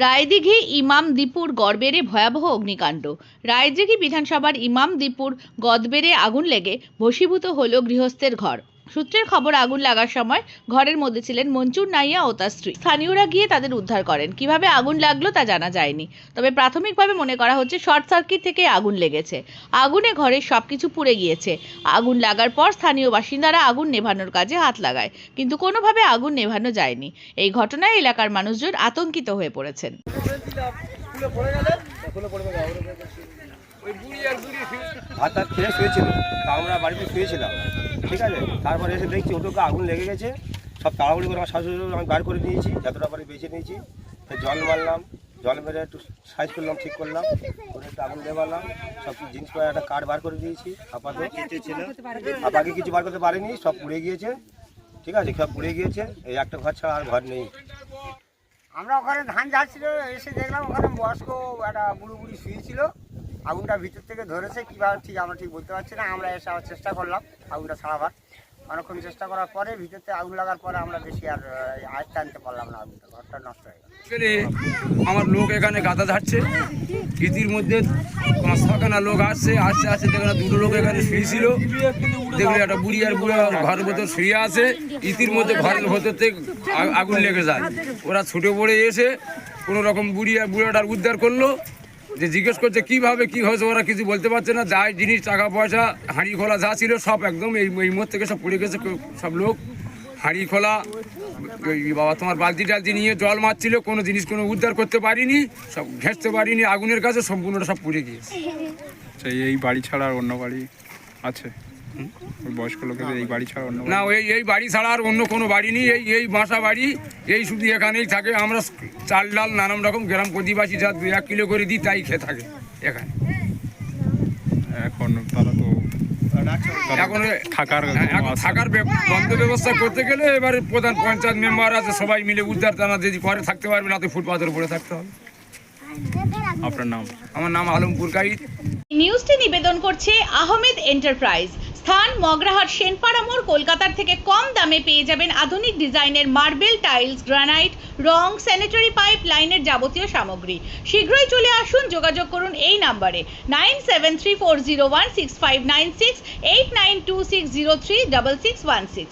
রায়দিঘি ইমামদীপুর গড়বেড়ে ভয়াবহ অগ্নিকাণ্ড। রায়দিঘি বিধানসভার ইমামদীপুর গদবেড়ে আগুন লেগে ভস্মীভূত হল গৃহস্থের ঘর। সূত্রের খবর, আগুন লাগার সময় ঘরের মধ্যে ছিলেন মঞ্জুর নাইয়া ও তার স্ত্রী। স্থানীয়রা গিয়ে তাদের উদ্ধার করেন। কিভাবে আগুন লাগলো তা জানা যায়নি, তবে প্রাথমিকভাবে মনে করা হচ্ছে শর্ট সার্কিট থেকে আগুন লেগেছে। আগুনে ঘরের সবকিছু পুড়ে গিয়েছে। আগুন লাগার পর স্থানীয় বাসিন্দারা আগুন নেভানোর কাজে হাত লাগায়, কিন্তু কোনোভাবে আগুন নেভানো যায়নি। এই ঘটনায় এলাকার মানুষজন আতঙ্কিত হয়ে পড়েছেন। ভাত খেয়ে শুয়েছিল, তা আমরা বাড়িতে শুয়েছিলাম, ঠিক আছে। তারপরে এসে দেখছি ওটুকু আগুন লেগে গেছে। সব তাড়াহুড়ি করে আমার শাশুড়ি আমি বার করে নিয়েছি, যতটা পারি বেঁচে নিয়েছি। জল মারলাম, জল মেরে একটু সাইজ করলাম, ঠিক করলাম, করে একটু আগুন দেওয়ালাম। সব জিনিসপত্র একটা কাঠ বার করে দিয়েছি। আপাতত ছিল, আর বাকি কিছু বার করতে পারিনি, সব পুড়ে গিয়েছে, ঠিক আছে। সব পুড়ে গিয়েছে, এই একটা ঘর ছাড়া আর ঘর নেই। আমরা ওখানে ধান যাচ্ছিল, এসে দেখলাম ওখানে বয়স্ক একটা বুড়ো বুড়ি শুয়েছিল। আগুনটা ভিতর থেকে ধরেছে কীভাবে ঠিক আমরা ঠিক বলতে পারছি না। আমরা এসে আবার চেষ্টা করলাম আগুনটা ছাড়াবার। অনেকক্ষণ চেষ্টা করার পরে ভিতরতে আগুন লাগার পরে আমরা বেশি আর আয়ত্তে আনতে পারলাম না, আগুনটা ঘরটা নষ্ট হয়ে গেল। আমার লোক এখানে গাদা ধারছে, ইতির মধ্যে 5-6খানা লোক আসছে দেখলাম দুটো লোক এখানে শুয়েছিল। দেখলে একটা বুড়ি আর বুড়ো ঘরের ভেতর শুয়ে আছে। ইতির মধ্যে ঘরের ভেতর থেকে আগুন লেগে যায়। ওরা ছুটে পড়ে এসে কোনো রকম বুড়ি আর বুড়োটার উদ্ধার করলো। যে জিজ্ঞেস করছে কীভাবে কী হয়েছে, ওরা কিছু বলতে পারছে না। যাই জিনিস, টাকা পয়সা, হাঁড়ি খোলা যা ছিল সব একদম এই মোড় থেকে সব পড়ে গেছে। সব লোক হাঁড়ি খোলা, বাবা তোমার বালতি টালতি নিয়ে জল মারছিল, কোনো জিনিস কোনো উদ্ধার করতে পারিনি, সব ঘেঁচতে পারিনি। আগুনের কাছে সম্পূর্ণটা সব পুড়ে গিয়েছে। এই বাড়ি ছাড়া আর অন্য বাড়ি আছে? বয়স্ক লোকেদের এই বাড়ি ছাড়া অন্য না, এই বাড়ি ছাড়া আর অন্য কোনো বাড়ি নেই। এই বাসা বাড়ি, এই শুধু এখানেই থাকে। আমরা চাল ডাল নানান রকম গ্রাম প্রতিবাসী যা 2-1 কিলো করে দিই, তাই খেয়ে থাকে এখানে। এখন তারা তো এখন থাকার বন্ধ ব্যবস্থা করতে গেলে এবারে প্রধান পঞ্চায়েত মেম্বার আছে, সবাই মিলে উদ্ধার টানা যদি করে থাকতে পারবে না, তো ফুটপাথের উপরে থাকতে হবে। আপনার নাম? আমার নাম আলমপুর কাইত। নিউজটি নিবেদন করছে আহমেদ এন্টারপ্রাইজ। স্থান মগরাহাট সেনপাড়া মোড়। কলকাতার থেকে কম দামে পেয়ে যাবেন আধুনিক ডিজাইনের মার্বেল, টাইলস, গ্রানাইট, রং, স্যানিটারি পাইপ লাইনের যাবতীয় সামগ্রী। শীঘ্রই চলে আসুন, যোগাযোগ করুন এই নাম্বারে 9734016596, 8926036616।